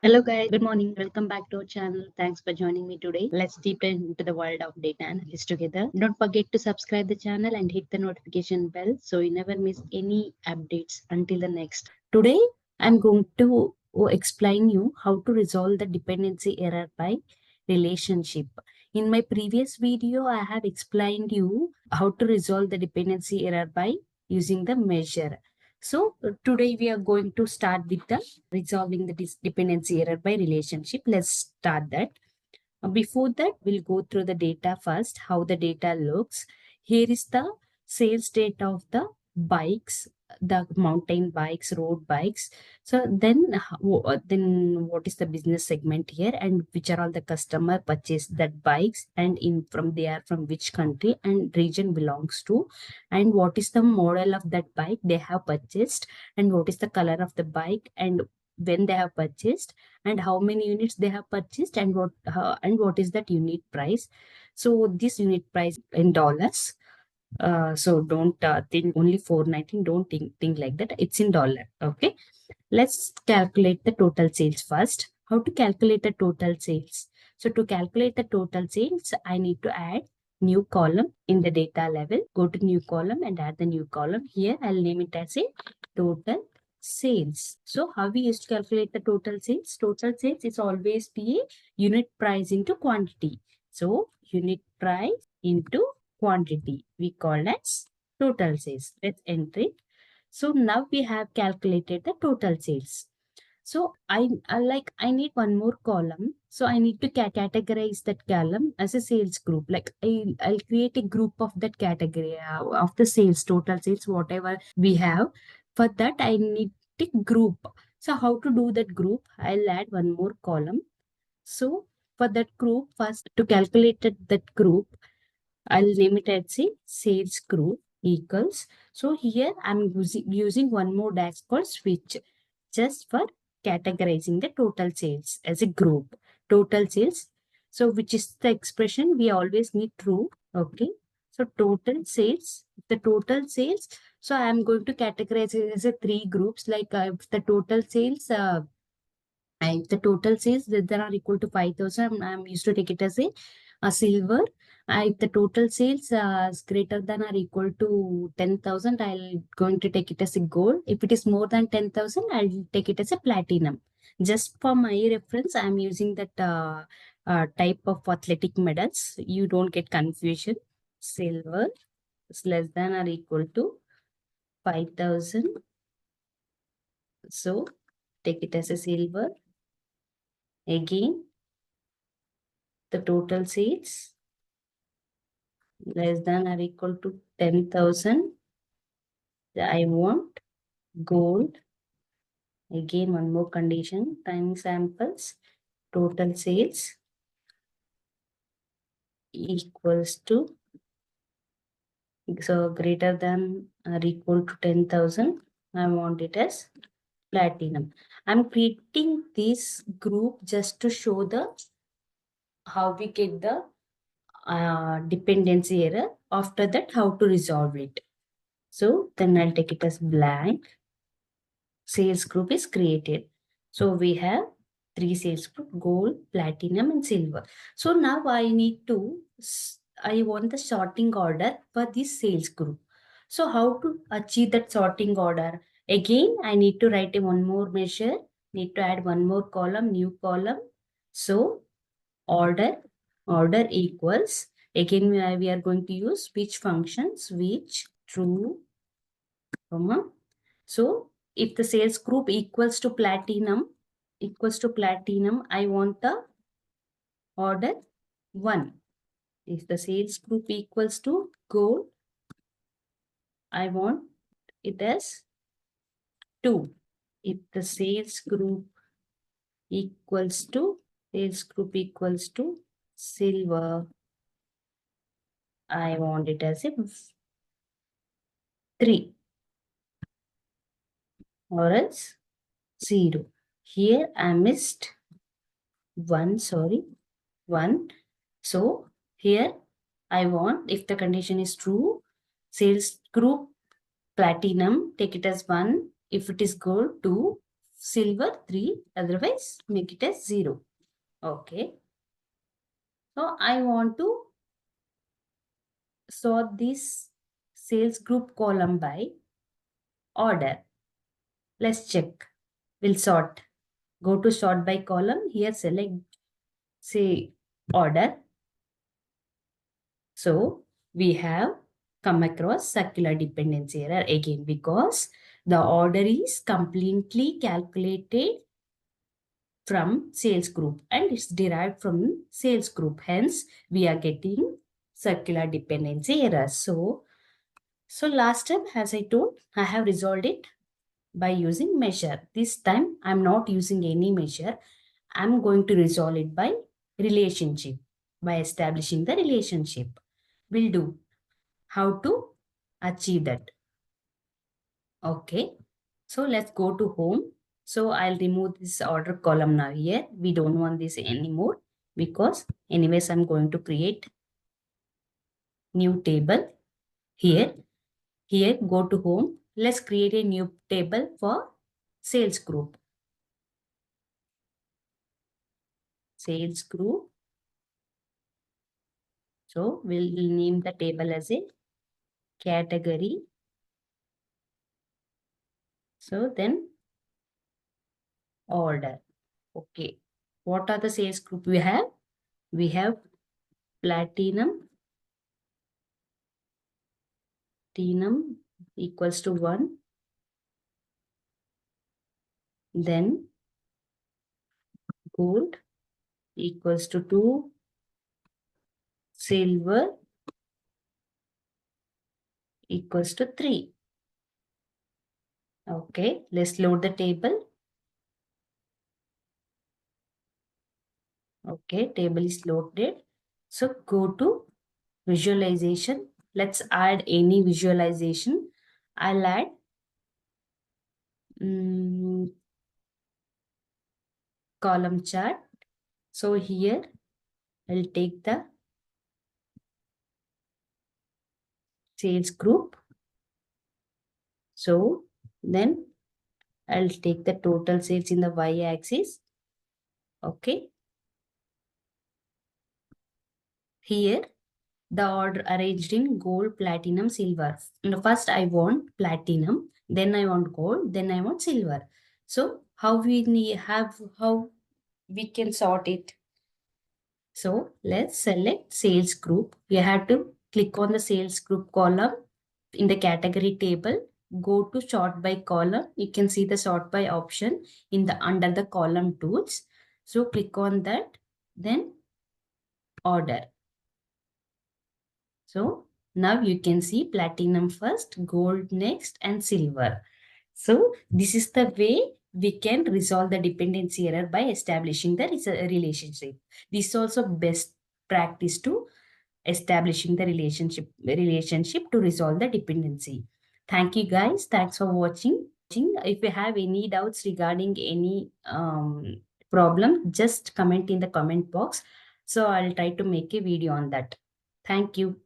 Hello guys, good morning. Welcome back to our channel. Thanks for joining me today. Let's deep dive into the world of data analysis together. Don't forget to subscribe the channel and hit the notification bell so you never miss any updates until the next. Today, I'm going to explain you how to resolve the dependency error by relationship. In my previous video, I have explained you how to resolve the dependency error by using the measure. So today we are going to start with the resolving the dependency error by relationship. Let's start that. Before that, we'll go through the data first, how the data looks. Here is the sales data of the bikes, the mountain bikes, road bikes. So then what is the business segment here, and which are all the customer purchased that bikes, and in from they are from which country and region belongs to, and what is the model of that bike they have purchased, and what is the color of the bike, and when they have purchased, and how many units they have purchased, and what is that unit price. So this unit price in dollars. So don't think only 419. Don't think like that. It's in dollar. Okay. Let's calculate the total sales first. How to calculate the total sales? So to calculate the total sales, I need to add new column in the data level. Go to new column and add the new column. Here I'll name it as a total sales. So how we used to calculate the total sales? Total sales is always be unit price into quantity. So unit price into quantity we call as total sales. Let's enter it. So now we have calculated the total sales. So I need one more column. So I need to categorize that column as a sales group. Like I'll create a group of that category of the sales, total sales, whatever we have. For that, I need a group. So how to do that group? I'll add one more column. So for that group, first to calculate that group, I'll name it as a sales group equals. So here I'm using one more dash called switch just for categorizing the total sales as a group. Total sales. So which is the expression we always need true. Okay. So total sales, the total sales. So I'm going to categorize it as a three groups. Like if the total sales, if the total sales that are equal to 5,000, I'm used to take it as a silver. If the total sales is greater than or equal to 10,000, I'll going to take it as a gold. If it is more than 10,000, I'll take it as a platinum. Just for my reference, I'm using that type of athletic medals. You don't get confusion. Silver is less than or equal to 5,000. So take it as a silver. Again, the total sales less than or equal to 10,000. I want gold. Again, one more condition, time samples, total sales equals to, so greater than or equal to 10,000. I want it as platinum. I'm creating this group just to show the how we get the dependency error. After that, how to resolve it. So then I'll take it as blank. Sales group is created. So we have three sales group: gold, platinum, and silver. So now I want the sorting order for this sales group. So how to achieve that sorting order? Again, I need to write one more measure, need to add one more column, new column. So order equals, again we are going to use switch function, switch true, comma. So if the sales group equals to platinum, I want the order 1. If the sales group equals to gold, I want it as 2. If the sales group equals to silver, I want it as a 3 or else 0. Here I missed 1, sorry, 1. So here I want, if the condition is true, sales group platinum, take it as 1. If it is gold, 2. silver 3, otherwise make it as 0. Okay. So I want to sort this sales group column by order. Let's check. We'll sort. Go to sort by column. Here select, say, order. So we have come across circular dependency error again because the order is completely calculated from sales group and it's derived from sales group. Hence, we are getting circular dependency error. So last time, as I told, I have resolved it by using measure. This time, I'm not using any measure. I'm going to resolve it by relationship, by establishing the relationship. We'll do how to achieve that. Okay. So let's go to home. So I'll remove this order column now here. We don't want this anymore because anyways, I'm going to create new table here. Here, go to home. Let's create a new table for sales group. Sales group. So we'll name the table as a category. So then order. Okay. What are the sales group we have? We have platinum equals to 1. Then gold equals to 2. Silver equals to 3. Okay, let's load the table. Okay, table is loaded. So go to visualization. Let's add any visualization. I'll add column chart. So here I'll take the sales group. So then I'll take the total sales in the y-axis. Okay. Here the order arranged in gold, platinum, silver. First I want platinum, then I want gold, then I want silver. So how we can sort it? So let's select sales group. You have to click on the sales group column in the category table. Go to sort by column. You can see the sort by option in the under the column tools. So click on that, then order. So now you can see platinum first, gold next, and silver. So this is the way we can resolve the dependency error by establishing the relationship. This is also best practice to establishing the relationship to resolve the dependency. Thank you guys. Thanks for watching. If you have any doubts regarding any problem, just comment in the comment box. So I'll try to make a video on that. Thank you.